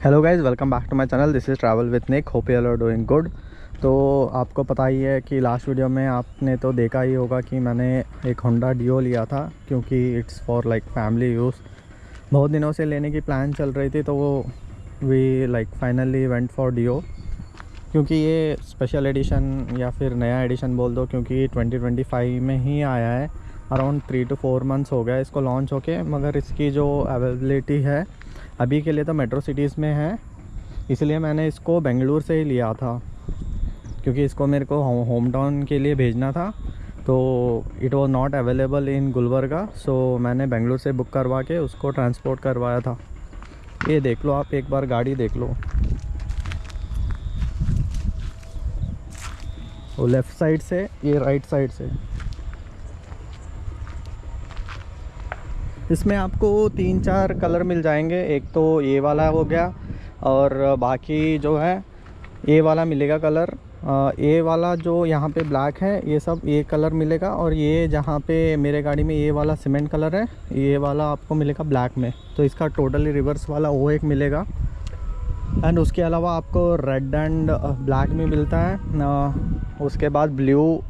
Hello guys, welcome back to my channel. This is travel with Nick. Hope you are doing good. तो आपको पता ही है कि last video में आपने तो देखा ही होगा कि मैंने एक होंडा डियो लिया था, क्योंकि it's for like family use. बहुत दिनों से लेने की प्लान चल रही थी, तो वो we like finally went for Diu, क्योंकि ये स्पेशल एडिशन या फिर नया एडिशन बोल दो, क्योंकि 2025 में ही आया है। अराउंड 3 to 4 मंथ्स हो गया इसको लॉन्च होके, मगर इसकी जो अवेलेबिलिटी है अभी के लिए तो मेट्रो सिटीज़ में है। इसलिए मैंने इसको बेंगलुरु से ही लिया था, क्योंकि इसको मेरे को होम टाउन के लिए भेजना था, तो it was not available in Gulbarga. So मैंने बेंगलुरु से बुक करवा के उसको ट्रांसपोर्ट करवाया था। ये देख लो, आप एक बार गाड़ी देख लो। वो लेफ़्ट साइड से, ये राइट साइड से। इसमें आपको 3-4 कलर मिल जाएंगे। एक तो ये वाला हो गया, और बाकी जो है ये वाला मिलेगा कलर। ये वाला जो यहाँ पे ब्लैक है, ये सब ये कलर मिलेगा। और ये जहाँ पे मेरे गाड़ी में ये वाला सीमेंट कलर है, ये वाला आपको मिलेगा ब्लैक में। तो इसका टोटली रिवर्स वाला वो एक मिलेगा। एंड उसके अलावा आपको रेड एंड ब्लैक में मिलता है। उसके बाद ब्लू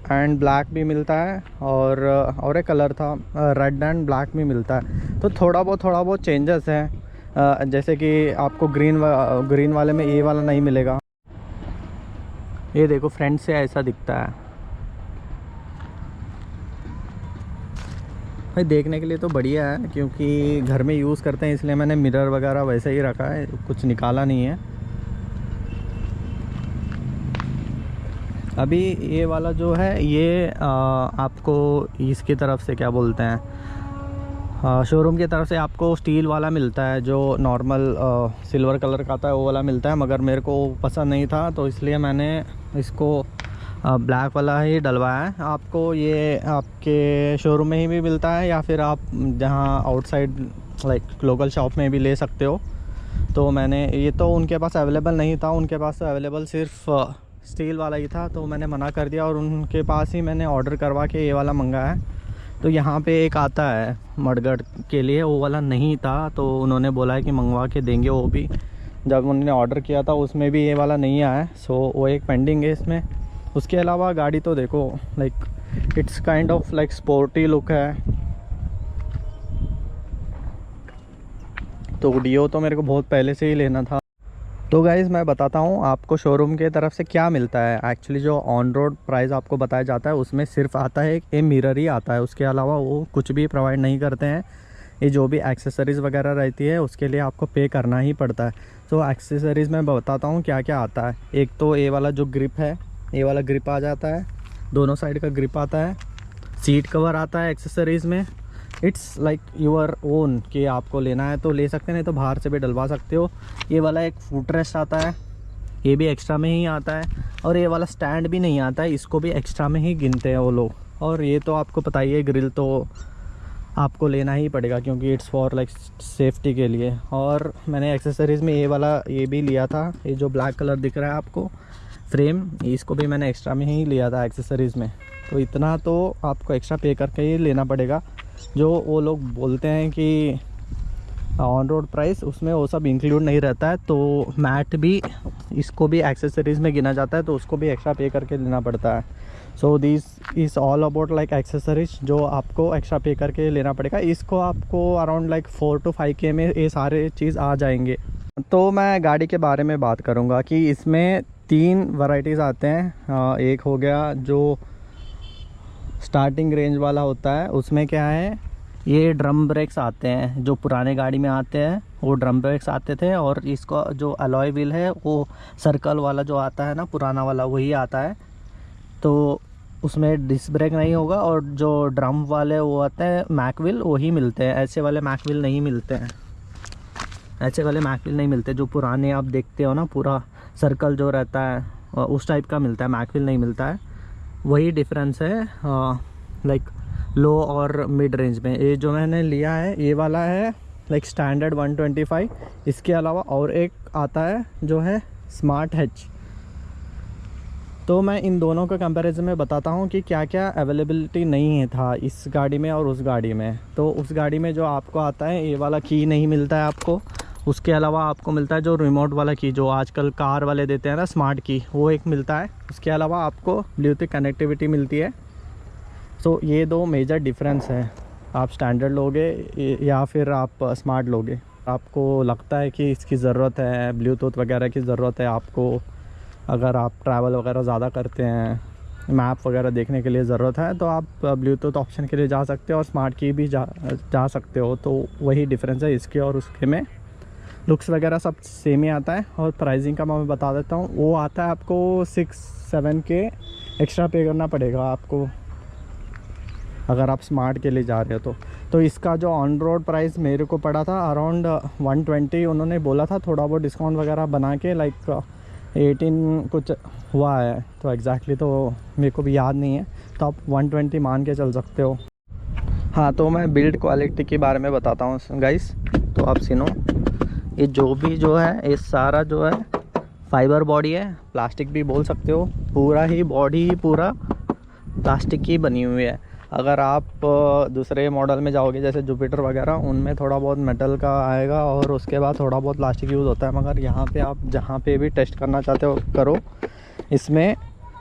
एंड ब्लैक भी मिलता है, और एक कलर था रेड एंड ब्लैक में मिलता है। तो थोड़ा बहुत चेंजेस हैं। जैसे कि आपको ग्रीन वाले में ये वाला नहीं मिलेगा। ये देखो, फ्रंट से ऐसा दिखता है भाई। देखने के लिए तो बढ़िया है, क्योंकि घर में यूज़ करते हैं, इसलिए मैंने मिरर वगैरह वैसे ही रखा है, कुछ निकाला नहीं है अभी। ये वाला जो है ये आपको इसकी तरफ से क्या बोलते हैं, शोरूम की तरफ से आपको स्टील वाला मिलता है, जो नॉर्मल सिल्वर कलर का आता है वो वाला मिलता है। मगर मेरे को पसंद नहीं था, तो इसलिए मैंने इसको ब्लैक वाला ही डलवाया है। आपको ये आपके शोरूम में ही भी मिलता है, या फिर आप जहाँ आउटसाइड लाइक लोकल शॉप में भी ले सकते हो। तो मैंने ये तो उनके पास अवेलेबल नहीं था, उनके पास तो अवेलेबल सिर्फ स्टील वाला ही था, तो मैंने मना कर दिया और उनके पास ही मैंने ऑर्डर करवा के ये वाला मंगाया है। तो यहाँ पे एक आता है मडगढ़ के लिए, वो वाला नहीं था, तो उन्होंने बोला है कि मंगवा के देंगे वो भी। जब उन्होंने ऑर्डर किया था उसमें भी ये वाला नहीं आया है, सो वो एक पेंडिंग है इसमें। उसके अलावा गाड़ी तो देखो, like it's kind of like sporty look है। तो डियो तो मेरे को बहुत पहले से ही लेना था। तो गाइज़ मैं बताता हूँ आपको शोरूम के तरफ से क्या मिलता है। एक्चुअली जो ऑन रोड प्राइस आपको बताया जाता है, उसमें सिर्फ आता है एक मिरर ही आता है। उसके अलावा वो कुछ भी प्रोवाइड नहीं करते हैं। ये जो भी एक्सेसरीज़ वगैरह रहती है उसके लिए आपको पे करना ही पड़ता है। तो एक्सेसरीज़ मैं बताता हूँ क्या क्या आता है। एक तो ये वाला जो ग्रिप है, ये वाला ग्रिप आ जाता है, दोनों साइड का ग्रिप आता है। सीट कवर आता है एक्सेसरीज़ में। इट्स लाइक यूर ओन, कि आपको लेना है तो ले सकते हैं, नहीं तो बाहर से भी डलवा सकते हो। ये वाला एक फुट रेस्ट आता है, ये भी एक्स्ट्रा में ही आता है। और ये वाला स्टैंड भी नहीं आता है, इसको भी एक्स्ट्रा में ही गिनते हैं वो लोग। और ये तो आपको पता ही है, ग्रिल तो आपको लेना ही पड़ेगा, क्योंकि इट्स फॉर लाइक सेफ्टी के लिए। और मैंने एक्सेसरीज़ में ये वाला ये भी लिया था, ये जो ब्लैक कलर दिख रहा है आपको फ्रेम, इसको भी मैंने एक्स्ट्रा में ही लिया था एक्सेसरीज़ में। तो इतना तो आपको एक्स्ट्रा पे करके ही लेना पड़ेगा। जो वो लोग बोलते हैं कि ऑन रोड प्राइस, उसमें वो सब इंक्लूड नहीं रहता है। तो मैट भी, इसको भी एक्सेसरीज़ में गिना जाता है, तो उसको भी एक्स्ट्रा पे करके लेना पड़ता है। So this is all about like accessories, जो आपको एक्स्ट्रा पे करके लेना पड़ेगा। इसको आपको अराउंड लाइक 4 to 5K में ये सारे चीज़ आ जाएंगे। तो मैं गाड़ी के बारे में बात करूँगा कि इसमें 3 वैरायटीज़ आते हैं। एक हो गया जो स्टार्टिंग रेंज वाला होता है, उसमें क्या है, ये ड्रम ब्रेक्स आते हैं। जो पुराने गाड़ी में आते हैं वो ड्रम ब्रेक्स आते थे। और इसका जो अलॉय व्हील है वो सर्कल वाला जो आता है ना, पुराना वाला, वही आता है। तो उसमें डिस्क ब्रेक नहीं होगा। और जो ड्रम वाले वो आते हैं मैक व्हील, वही मिलते हैं, ऐसे वाले मैक व्हील नहीं मिलते हैं। ऐसे वाले मैकविल नहीं मिलते जो पुराने आप देखते हो ना, पूरा सर्कल जो रहता है उस टाइप का मिलता है, मैकविल नहीं मिलता है। वही डिफरेंस है लाइक लो और मिड रेंज में। ये जो मैंने लिया है ये वाला है लाइक स्टैंडर्ड 125। इसके अलावा और एक आता है जो है स्मार्ट हैच। तो मैं इन दोनों का कंपैरिजन में बताता हूँ कि क्या क्या अवेलेबिलिटी नहीं है था इस गाड़ी में और उस गाड़ी में। तो उस गाड़ी में जो आपको आता है ये वाला की नहीं मिलता है आपको। उसके अलावा आपको मिलता है जो रिमोट वाला की जो आजकल कार वाले देते हैं ना, स्मार्ट की, वो एक मिलता है। उसके अलावा आपको ब्लूटूथ कनेक्टिविटी मिलती है। सो ये दो मेजर डिफरेंस है, आप स्टैंडर्ड लोगे या फिर आप स्मार्ट लोगे। आपको लगता है कि इसकी ज़रूरत है, ब्लूटूथ वगैरह की ज़रूरत है आपको, अगर आप ट्रैवल वगैरह ज़्यादा करते हैं, मैप वगैरह देखने के लिए ज़रूरत है, तो आप ब्लूटूथ ऑप्शन के लिए जा सकते हो और स्मार्ट की भी जा सकते हो। तो वही डिफरेंस है इसके और उसके में। लुक्स वगैरह सब सेम ही आता है। और प्राइसिंग का मैं बता देता हूँ, वो आता है आपको 6-7 के एक्स्ट्रा पे करना पड़ेगा आपको अगर आप स्मार्ट के लिए जा रहे हो तो इसका जो ऑन रोड प्राइस मेरे को पड़ा था अराउंड 120। उन्होंने बोला था थोड़ा बहुत डिस्काउंट वगैरह बना के लाइक 18 कुछ हुआ है, तो एग्जैक्टली तो मेरे को भी याद नहीं है, तो आप 120 मान के चल सकते हो। हाँ, तो मैं बिल्ड क्वालिटी के बारे में बताता हूँ गाइस, तो आप सुनो। ये जो है ये सारा जो है फाइबर बॉडी है, प्लास्टिक भी बोल सकते हो। पूरा ही बॉडी पूरा प्लास्टिक की बनी हुई है। अगर आप दूसरे मॉडल में जाओगे जैसे जुपिटर वगैरह, उनमें थोड़ा बहुत मेटल का आएगा और उसके बाद थोड़ा बहुत प्लास्टिक यूज़ होता है। मगर यहाँ पे आप जहाँ पे भी टेस्ट करना चाहते हो करो, इसमें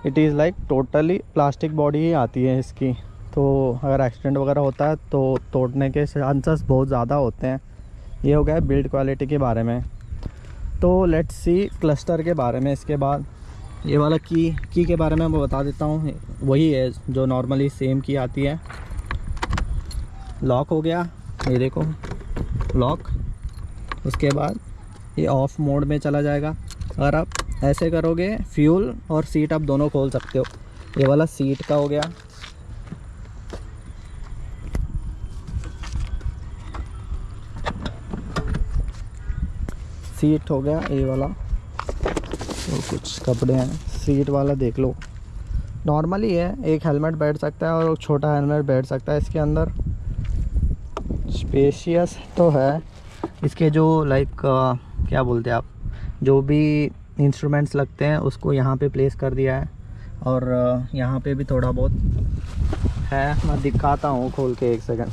it is like totally plastic body ही आती है इसकी। तो अगर एक्सीडेंट वगैरह होता है तो तोड़ने के चांसेस बहुत ज़्यादा होते हैं। ये हो गया बिल्ड क्वालिटी के बारे में। तो लेट्स सी क्लस्टर के बारे में। इसके बाद ये वाला की के बारे में मैं बता देता हूँ। वही है जो नॉर्मली सेम की आती है। लॉक हो गया, ये देखो लॉक। उसके बाद ये ऑफ मोड में चला जाएगा। अगर आप ऐसे करोगे फ्यूल और सीट आप दोनों खोल सकते हो। ये वाला सीट का हो गया। सीट हो गया ये वाला, तो कुछ कपड़े हैं। सीट वाला देख लो, नॉर्मली है, एक हेलमेट बैठ सकता है और छोटा हेलमेट बैठ सकता है इसके अंदर। स्पेशियस तो है। इसके जो लाइक क्या बोलते हैं आप, जो भी इंस्ट्रूमेंट्स लगते हैं उसको यहाँ पे प्लेस कर दिया है। और यहाँ पे भी थोड़ा बहुत है, मैं दिखाता हूँ खोल के, एक सेकंड।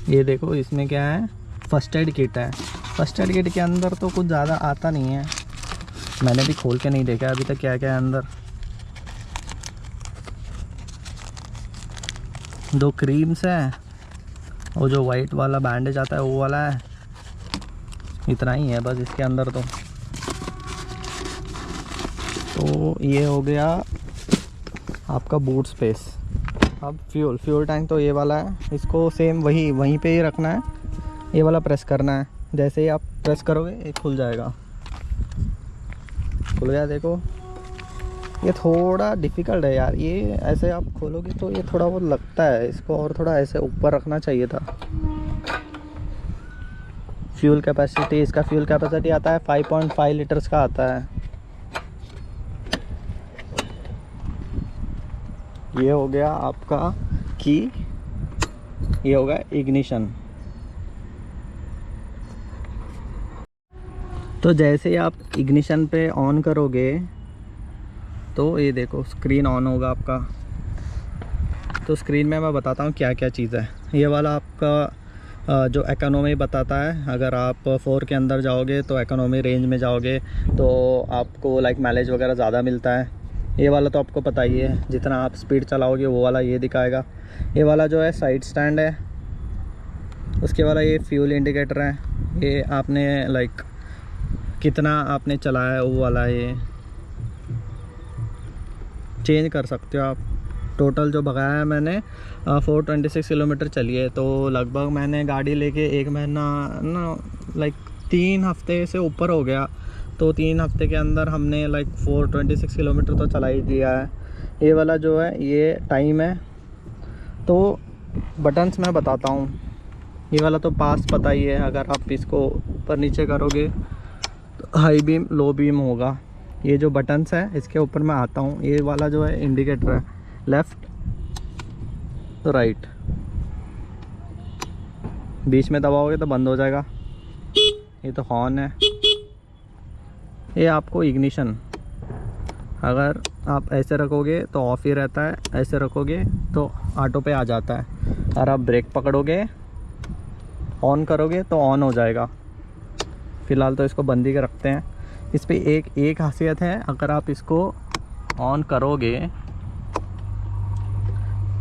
ये देखो इसमें क्या है, फर्स्ट एड किट है। फर्स्ट एड किट के अंदर तो कुछ ज़्यादा आता नहीं है, मैंने भी खोल के नहीं देखा अभी तक क्या क्या है अंदर। 2 क्रीम्स है, वो जो वाइट वाला बैंडेज आता है वो वाला है। इतना ही है बस इसके अंदर। तो ये हो गया आपका बूट स्पेस। अब फ्यूल टैंक तो ये वाला है, इसको सेम वहीं पे ही रखना है। ये वाला प्रेस करना है, जैसे ही आप प्रेस करोगे ये खुल जाएगा। खुल गया, देखो। ये थोड़ा डिफ़िकल्ट है यार, ये ऐसे आप खोलोगे तो ये थोड़ा बहुत लगता है, इसको और थोड़ा ऐसे ऊपर रखना चाहिए था। फ्यूल कैपेसिटी, इसका फ्यूल कैपेसिटी आता है 5.5 लीटर्स का आता है। ये हो गया आपका की, ये होगा इग्निशन। तो जैसे ही आप इग्निशन पे ऑन करोगे तो ये देखो स्क्रीन ऑन होगा आपका। तो स्क्रीन में मैं बताता हूँ क्या क्या चीज़ है। ये वाला आपका जो इकोनॉमी बताता है, अगर आप 4 के अंदर जाओगे तो इकोनॉमी रेंज में जाओगे तो आपको लाइक माइलेज वगैरह ज़्यादा मिलता है। ये वाला तो आपको पता ही है, जितना आप स्पीड चलाओगे वो वाला ये दिखाएगा। ये वाला जो है साइड स्टैंड है। उसके वाला ये फ्यूल इंडिकेटर है, ये आपने लाइक कितना आपने चलाया है वो वाला ये चेंज कर सकते हो आप। टोटल जो भगाया है मैंने 426 किलोमीटर चली है। तो लगभग मैंने गाड़ी लेके 1 महीना ना लाइक 3 हफ्ते से ऊपर हो गया। तो 3 हफ्ते के अंदर हमने लाइक 426 किलोमीटर तो चला ही दिया है। ये वाला जो है ये टाइम है। तो बटन्स मैं बताता हूँ। ये वाला तो पास पता ही है, अगर आप इसको ऊपर नीचे करोगे तो हाई बीम लो बीम होगा। ये जो बटन्स है इसके ऊपर मैं आता हूँ। ये वाला जो है इंडिकेटर है, लेफ़्ट तो राइट, बीच में दबाओगे तो बंद हो जाएगा। ये तो हॉर्न है। ये आपको इग्निशन, अगर आप ऐसे रखोगे तो ऑफ ही रहता है, ऐसे रखोगे तो ऑटो पे आ जाता है। और आप ब्रेक पकड़ोगे ऑन करोगे तो ऑन हो जाएगा। फ़िलहाल तो इसको बंद ही के रखते हैं। इस पे एक खासियत है, अगर आप इसको ऑन करोगे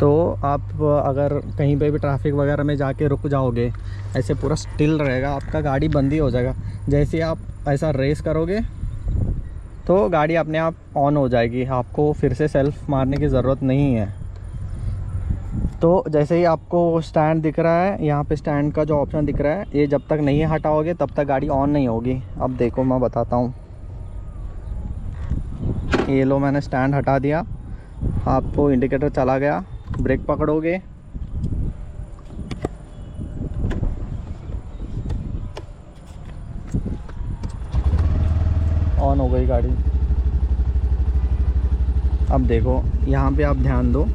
तो आप अगर कहीं पे भी ट्रैफिक वगैरह में जाके रुक जाओगे, ऐसे पूरा स्टिल रहेगा, आपका गाड़ी बंद ही हो जाएगा। जैसे आप ऐसा रेस करोगे तो गाड़ी अपने आप ऑन हो जाएगी, आपको फिर से सेल्फ मारने की ज़रूरत नहीं है। तो जैसे ही आपको स्टैंड दिख रहा है, यहाँ पे स्टैंड का जो ऑप्शन दिख रहा है, ये जब तक नहीं हटाओगे तब तक गाड़ी ऑन नहीं होगी। अब देखो मैं बताता हूँ। ये लो, मैंने स्टैंड हटा दिया, आपको इंडिकेटर चला गया, ब्रेक पकड़ोगे ऑन हो गई गाड़ी। अब देखो यहाँ पे आप ध्यान दो,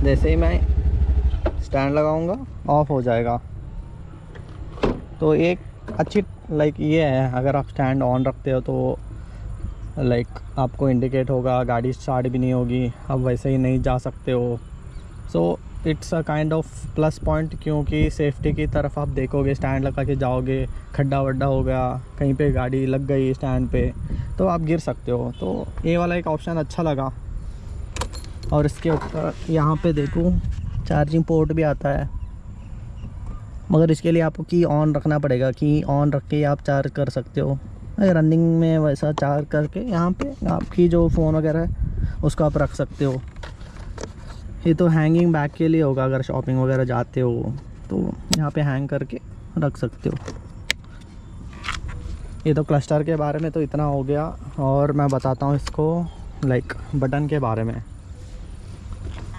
जैसे ही मैं स्टैंड लगाऊंगा ऑफ हो जाएगा। तो एक अच्छी ये है, अगर आप स्टैंड ऑन रखते हो तो आपको इंडिकेट होगा, गाड़ी स्टार्ट भी नहीं होगी, अब वैसे ही नहीं जा सकते हो। So it's a kind of plus point, क्योंकि सेफ्टी की तरफ आप देखोगे, स्टैंड लगा के जाओगे, खड्डा वड्डा हो गया, कहीं पे गाड़ी लग गई स्टैंड पे तो आप गिर सकते हो। तो ये वाला एक ऑप्शन अच्छा लगा। और इसके ऊपर यहाँ पे देखो चार्जिंग पोर्ट भी आता है, मगर इसके लिए आपको की ऑन रखना पड़ेगा। की ऑन रख के आप चार्ज कर सकते हो, रनिंग में वैसा चार्ज करके यहाँ पे आपकी जो फ़ोन वगैरह है उसको आप रख सकते हो। ये तो हैंगिंग बैग के लिए होगा, अगर शॉपिंग वगैरह जाते हो तो यहाँ पे हैंग करके रख सकते हो। ये तो क्लस्टर के बारे में तो इतना हो गया। और मैं बताता हूँ इसको बटन के बारे में।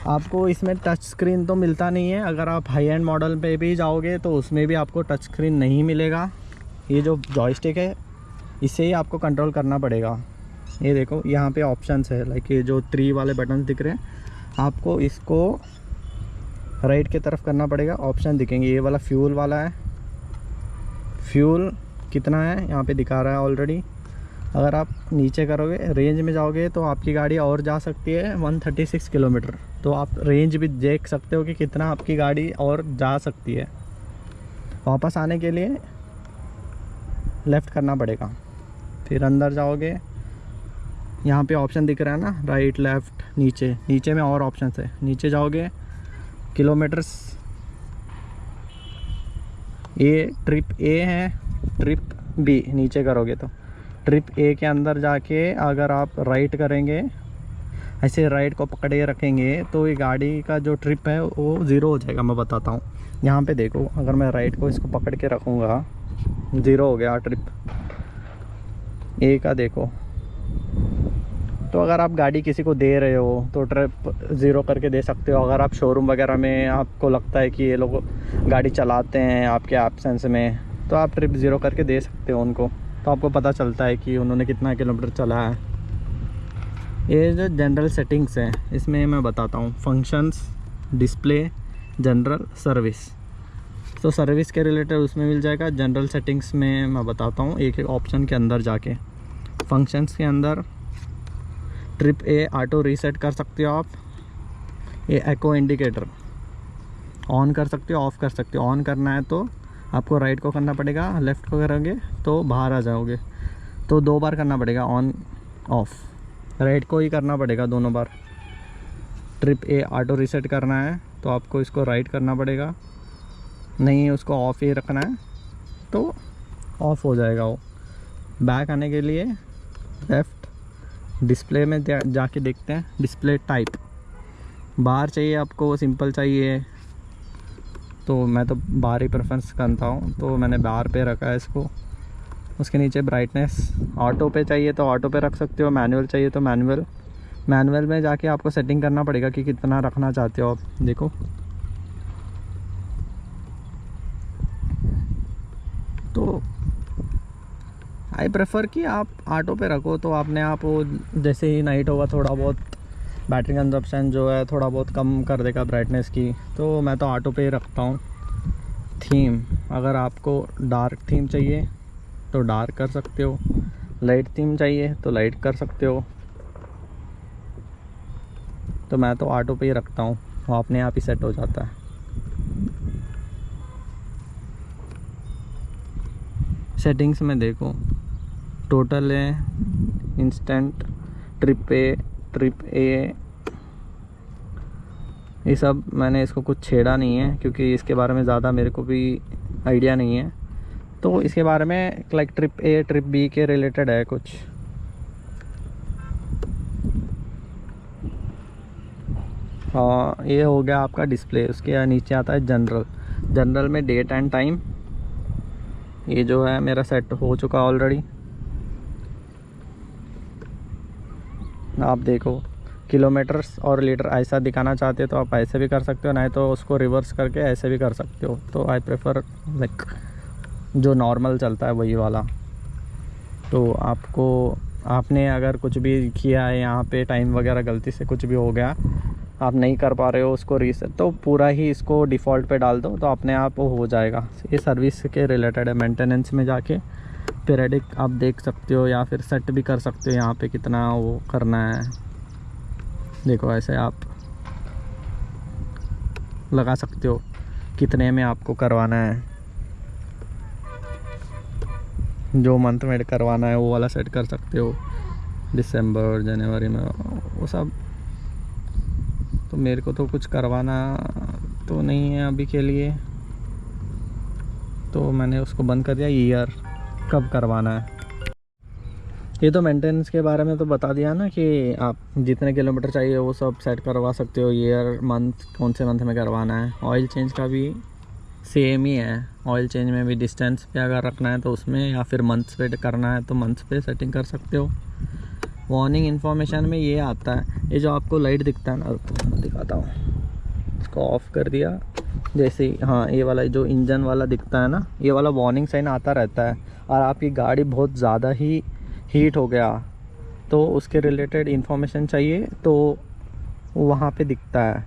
आपको इसमें टच स्क्रीन तो मिलता नहीं है, अगर आप हाई एंड मॉडल पे भी जाओगे तो उसमें भी आपको टच स्क्रीन नहीं मिलेगा। ये जो जॉयस्टिक है इससे ही आपको कंट्रोल करना पड़ेगा। ये देखो यहाँ पे ऑप्शंस है, ये जो 3 वाले बटन दिख रहे हैं, आपको इसको राइट की तरफ करना पड़ेगा, ऑप्शन दिखेंगे। ये वाला फ्यूल वाला है, फ्यूल कितना है यहाँ पे दिखा रहा है ऑलरेडी। अगर आप नीचे करोगे रेंज में जाओगे तो आपकी गाड़ी और जा सकती है 136 किलोमीटर। तो आप रेंज भी देख सकते हो कि कितना आपकी गाड़ी और जा सकती है। वापस आने के लिए लेफ़्ट करना पड़ेगा, फिर अंदर जाओगे, यहाँ पे ऑप्शन दिख रहा है ना, राइट लेफ़्ट नीचे, नीचे में और ऑप्शन है। नीचे जाओगे किलोमीटर्स, ये ट्रिप ए है, ट्रिप बी नीचे करोगे तो ट्रिप ए के अंदर जाके अगर आप राइट करेंगे, ऐसे राइट को पकड़े रखेंगे तो ये गाड़ी का जो ट्रिप है वो ज़ीरो हो जाएगा। मैं बताता हूँ, यहाँ पे देखो, अगर मैं राइट को इसको पकड़ के रखूँगा, ज़ीरो हो गया ट्रिप ए का, देखो। तो अगर आप गाड़ी किसी को दे रहे हो तो ट्रिप ज़ीरो करके दे सकते हो। अगर आप शोरूम वगैरह में आपको लगता है कि ये लोग गाड़ी चलाते हैं आपके एब्सेंस में, तो आप ट्रिप ज़ीरो करके दे सकते हो उनको, तो आपको पता चलता है कि उन्होंने कितना किलोमीटर चला है। ये जो जनरल सेटिंग्स हैं इसमें मैं बताता हूँ, फंक्शंस, डिस्प्ले, जनरल, सर्विस। तो सर्विस के रिलेटेड उसमें मिल जाएगा। जनरल सेटिंग्स में मैं बताता हूँ एक एक ऑप्शन के अंदर जाके। फंक्शंस के अंदर ट्रिप ए ऑटो रीसेट कर सकते हो आप। ये एको इंडिकेटर ऑन कर सकते हो, ऑफ़ कर सकते हो। ऑन करना है तो आपको राइट को करना पड़ेगा, लेफ़्ट को करोगे तो बाहर आ जाओगे। तो 2 बार करना पड़ेगा ऑन ऑफ़, राइट को ही करना पड़ेगा दोनों बार। ट्रिप ए ऑटो रीसेट करना है तो आपको इसको राइट करना पड़ेगा, नहीं उसको ऑफ़ ही रखना है तो ऑफ़ हो जाएगा वो। बैक आने के लिए लेफ़्ट, डिस्प्ले में जाके देखते हैं। डिस्प्ले टाइप बार चाहिए आपको, सिंपल चाहिए, तो मैं तो बार ही प्रेफरेंस करता हूँ, तो मैंने बार पे रखा है इसको। उसके नीचे ब्राइटनेस, ऑटो पे चाहिए तो ऑटो पे रख सकते हो, मैनुअल चाहिए तो मैनुअल। मैनुअल में जाके आपको सेटिंग करना पड़ेगा कि कितना रखना चाहते हो आप। देखो तो आई प्रेफर कि आप ऑटो पे रखो, तो आपने आप वो जैसे ही नाइट होगा थोड़ा बहुत बैटरी कंजप्शन जो है थोड़ा बहुत कम कर देगा ब्राइटनेस की। तो मैं तो ऑटो पे ही रखता हूँ। थीम, अगर आपको डार्क थीम चाहिए तो डार्क कर सकते हो, लाइट थीम चाहिए तो लाइट कर सकते हो। तो मैं तो ऑटो पे ही रखता हूँ, वो अपने आप ही सेट हो जाता है। सेटिंग्स में देखो, टोटल है, इंस्टेंट, ट्रिप ए, ये सब मैंने इसको कुछ छेड़ा नहीं है क्योंकि इसके बारे में ज़्यादा मेरे को भी आइडिया नहीं है। तो इसके बारे में like trip A trip B के रिलेटेड है कुछ। हाँ, ये हो गया आपका डिस्प्ले। उसके नीचे आता है जनरल। जनरल में डेट एंड टाइम, ये जो है मेरा सेट हो चुका ऑलरेडी। आप देखो किलोमीटर्स और लीटर ऐसा दिखाना चाहते हो तो आप ऐसे भी कर सकते हो, नहीं तो उसको रिवर्स करके ऐसे भी कर सकते हो। तो आई प्रेफर लाइक जो नॉर्मल चलता है वही वाला। तो आपने अगर कुछ भी किया है यहाँ पे, टाइम वगैरह गलती से कुछ भी हो गया, आप नहीं कर पा रहे हो उसको रीसेट, तो पूरा ही इसको डिफ़ॉल्ट पे डाल दो तो अपने आप वो हो जाएगा। ये सर्विस के रिलेटेड है। मेंटेनेंस में जाके पीरियडिक आप देख सकते हो या फिर सेट भी कर सकते हो यहाँ पे कितना वो करना है। देखो ऐसे आप लगा सकते हो कितने में आपको करवाना है, जो मंथ में करवाना है वो वाला सेट कर सकते हो, दिसंबर जनवरी में वो सब। तो मेरे को तो कुछ करवाना तो नहीं है अभी के लिए, तो मैंने उसको बंद कर दिया। ईयर कब करवाना है, ये तो मेंटेनेंस के बारे में तो बता दिया ना कि आप जितने किलोमीटर चाहिए वो सब सेट करवा सकते हो। ईयर, मंथ, कौन से मंथ में करवाना है। ऑयल चेंज का भी सेम ही है। ऑयल चेंज में भी डिस्टेंस पे अगर रखना है तो उसमें, या फिर मंथ्स पे करना है तो मंथ्स पे सेटिंग कर सकते हो। वार्निंग इन्फॉर्मेशन में ये आता है, ये जो आपको लाइट दिखता है ना, मैं दिखाता हूँ, इसको ऑफ़ कर दिया जैसे ही, हाँ ये वाला जो इंजन वाला दिखता है ना, ये वाला वार्निंग साइन आता रहता है। और आपकी गाड़ी बहुत ज़्यादा ही हीट हो गया तो उसके रिलेटेड इन्फॉर्मेशन चाहिए तो वहाँ पे दिखता है।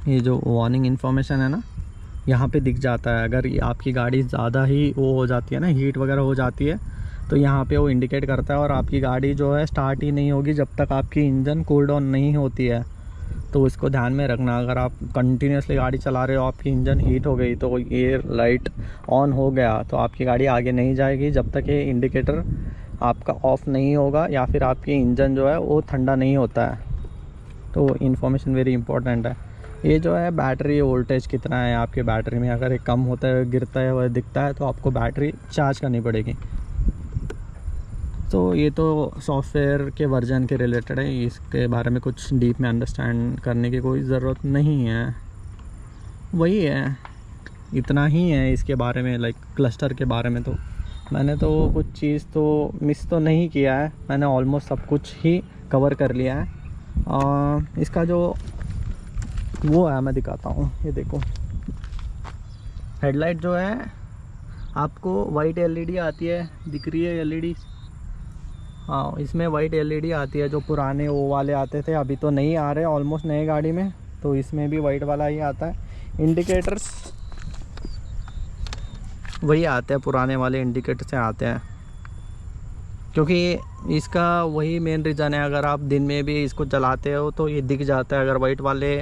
ये जो वार्निंग इन्फॉर्मेशन है ना, यहाँ पे दिख जाता है। अगर आपकी गाड़ी ज़्यादा ही वो हो जाती है ना, हीट वगैरह हो जाती है, तो यहाँ पे वो इंडिकेट करता है। और आपकी गाड़ी जो है स्टार्ट ही नहीं होगी जब तक आपकी इंजन कूल डाउन नहीं होती है। तो इसको ध्यान में रखना। अगर आप कंटिन्यूसली गाड़ी चला रहे हो, आपकी इंजन हीट हो गई तो ये लाइट ऑन हो गया तो आपकी गाड़ी आगे नहीं जाएगी जब तक ये इंडिकेटर आपका ऑफ़ नहीं होगा या फिर आपकी इंजन जो है वो ठंडा नहीं होता है। तो इन्फॉर्मेशन वेरी इंपॉर्टेंट है। ये जो है बैटरी वोल्टेज कितना है आपके बैटरी में, अगर ये कम होता है, गिरता है, वह दिखता है तो आपको बैटरी चार्ज करनी पड़ेगी। तो ये तो सॉफ्टवेयर के वर्जन के रिलेटेड है, इसके बारे में कुछ डीप में अंडरस्टैंड करने की कोई ज़रूरत नहीं है। वही है, इतना ही है इसके बारे में। लाइक क्लस्टर के बारे में तो मैंने तो कुछ चीज़ तो मिस तो नहीं किया है, मैंने ऑलमोस्ट सब कुछ ही कवर कर लिया है। इसका जो वो है मैं दिखाता हूँ। ये देखो हेडलाइट जो है आपको वाइट एलईडी आती है, दिख रही है एलईडी। हाँ, इसमें वाइट एलईडी आती है। जो पुराने वो वाले आते थे अभी तो नहीं आ रहे ऑलमोस्ट नए गाड़ी में, तो इसमें भी वाइट वाला ही आता है। इंडिकेटर्स वही आते हैं, पुराने वाले इंडिकेटर से आते हैं, क्योंकि इसका वही मेन रीज़न है। अगर आप दिन में भी इसको चलाते हो तो ये दिख जाता है, अगर वाइट वाले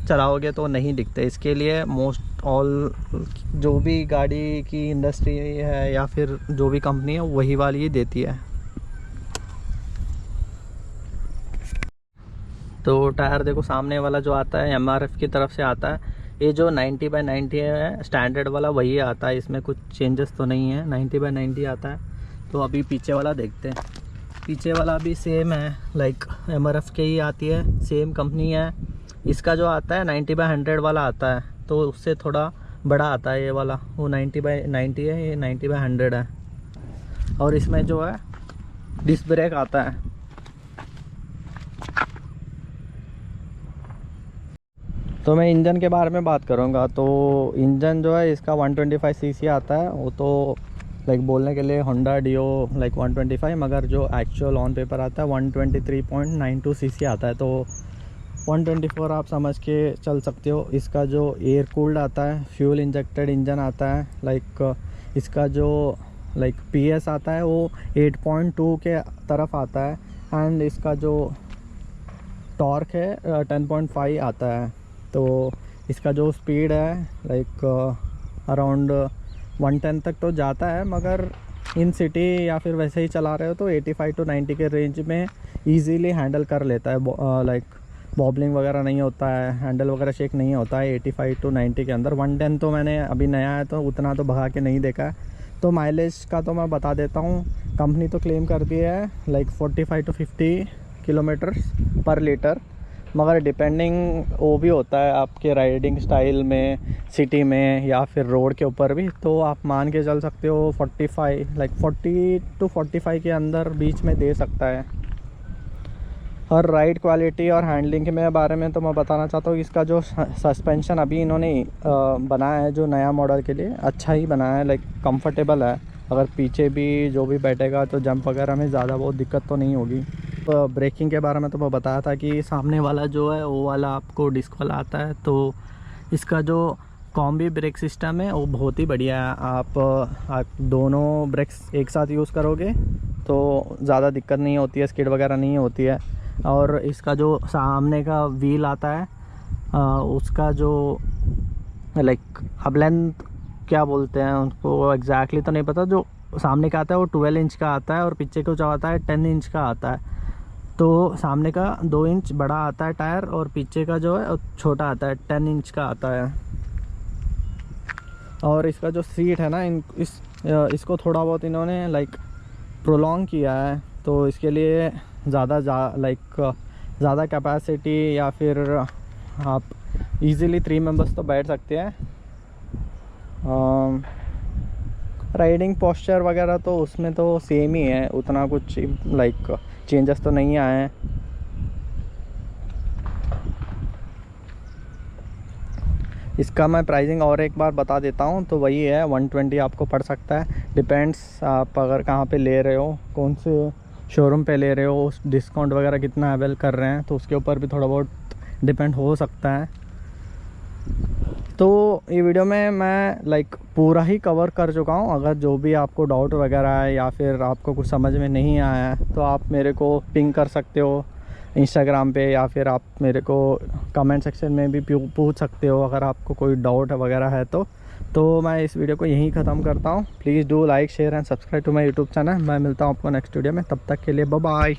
चलाओगे तो नहीं दिखते। इसके लिए मोस्ट ऑल जो भी गाड़ी की इंडस्ट्री है या फिर जो भी कंपनी है वही वाली ही देती है। तो टायर देखो, सामने वाला जो आता है एमआरएफ की तरफ से आता है। ये जो 90/90 है स्टैंडर्ड वाला वही आता है, इसमें कुछ चेंजेस तो नहीं है, 90/90 आता है। तो अभी पीछे वाला देखते हैं। पीछे वाला भी सेम है, लाइक एमआरएफ के ही आती है, सेम कंपनी है। इसका जो आता है 90/100 वाला आता है, तो उससे थोड़ा बड़ा आता है ये वाला, वो 90/90 है, ये 90/100 है। और इसमें जो है डिस्क ब्रेक आता है। तो मैं इंजन के बारे में बात करूँगा। तो इंजन जो है इसका 125 सीसी आता है। वो तो लाइक बोलने के लिए होंडा डियो लाइक 125, मगर जो एक्चुअल ऑन पेपर आता है 123.92 सीसी आता है। तो 124 आप समझ के चल सकते हो। इसका जो एयर कूल्ड आता है, फ्यूल इंजेक्टेड इंजन आता है। लाइक इसका जो लाइक पीएस आता है वो 8.2 के तरफ आता है। एंड इसका जो टॉर्क है 10.5 आता है। तो इसका जो स्पीड है लाइक अराउंड 110 तक तो जाता है, मगर इन सिटी या फिर वैसे ही चला रहे हो तो 85 to 90 के रेंज में इजीली हैंडल कर लेता है। लाइक बॉबलिंग वगैरह नहीं होता है, हैंडल वगैरह शेक नहीं होता है 85 to 90 के अंदर। 110 तो मैंने अभी नया है तो उतना तो भगा के नहीं देखा है। तो माइलेज का तो मैं बता देता हूँ। कंपनी तो क्लेम करती है लाइक 45 to 50 किलोमीटर पर लीटर, मगर डिपेंडिंग वो भी होता है आपके राइडिंग स्टाइल में, सिटी में या फिर रोड के ऊपर भी। तो आप मान के चल सकते हो 45 लाइक 40 to 45 के अंदर बीच में दे सकता है। और राइड क्वालिटी और हैंडलिंग के बारे में तो मैं बताना चाहता हूँ। इसका जो सस्पेंशन अभी इन्होंने बनाया है जो नया मॉडल के लिए, अच्छा ही बनाया है। लाइक कंफर्टेबल है, अगर पीछे भी जो भी बैठेगा तो जंप वगैरह में ज़्यादा बहुत दिक्कत तो नहीं होगी। ब्रेकिंग के बारे में तो मैं बताया था कि सामने वाला जो है वो वाला आपको डिस्क वाला आता है। तो इसका जो कॉम्बी ब्रेक सिस्टम है वो बहुत ही बढ़िया है। आप दोनों ब्रेक्स एक साथ यूज़ करोगे तो ज़्यादा दिक्कत नहीं होती है, स्किड वगैरह नहीं होती है। और इसका जो सामने का व्हील आता है उसका जो लाइक अब लेंथ क्या बोलते हैं उसको एग्जैक्टली तो नहीं पता, जो सामने का आता है वो 12 इंच का आता है और पीछे को जो आता है 10 इंच का आता है। तो सामने का 2 इंच बड़ा आता है टायर और पीछे का जो है छोटा आता है, 10 इंच का आता है। और इसका जो सीट है ना, इसको थोड़ा बहुत इन्होंने लाइक प्रोलॉन्ग किया है। तो इसके लिए ज़्यादा कैपेसिटी या फिर आप इजीली 3 मेंबर्स तो बैठ सकते हैं। राइडिंग पोस्चर वगैरह तो उसमें तो सेम ही है, उतना कुछ लाइक चेंजेस तो नहीं आए हैं। इसका मैं प्राइसिंग और एक बार बता देता हूँ। तो वही है 120 आपको पड़ सकता है। डिपेंड्स आप अगर कहाँ पे ले रहे हो, कौन से शोरूम पे ले रहे हो, डिस्काउंट वगैरह कितना अवेल कर रहे हैं, तो उसके ऊपर भी थोड़ा बहुत डिपेंड हो सकता है। तो ये वीडियो में मैं लाइक पूरा ही कवर कर चुका हूँ। अगर जो भी आपको डाउट वगैरह है या फिर आपको कुछ समझ में नहीं आया है तो आप मेरे को पिंग कर सकते हो इंस्टाग्राम पे, या फिर आप मेरे को कमेंट सेक्शन में भी पूछ सकते हो अगर आपको कोई डाउट वगैरह है तो मैं इस वीडियो को यहीं ख़त्म करता हूँ। Please do like share and subscribe to my YouTube channel. मैं मिलता हूँ आपको नेक्स्ट वीडियो में, तब तक के लिए बाय बाय।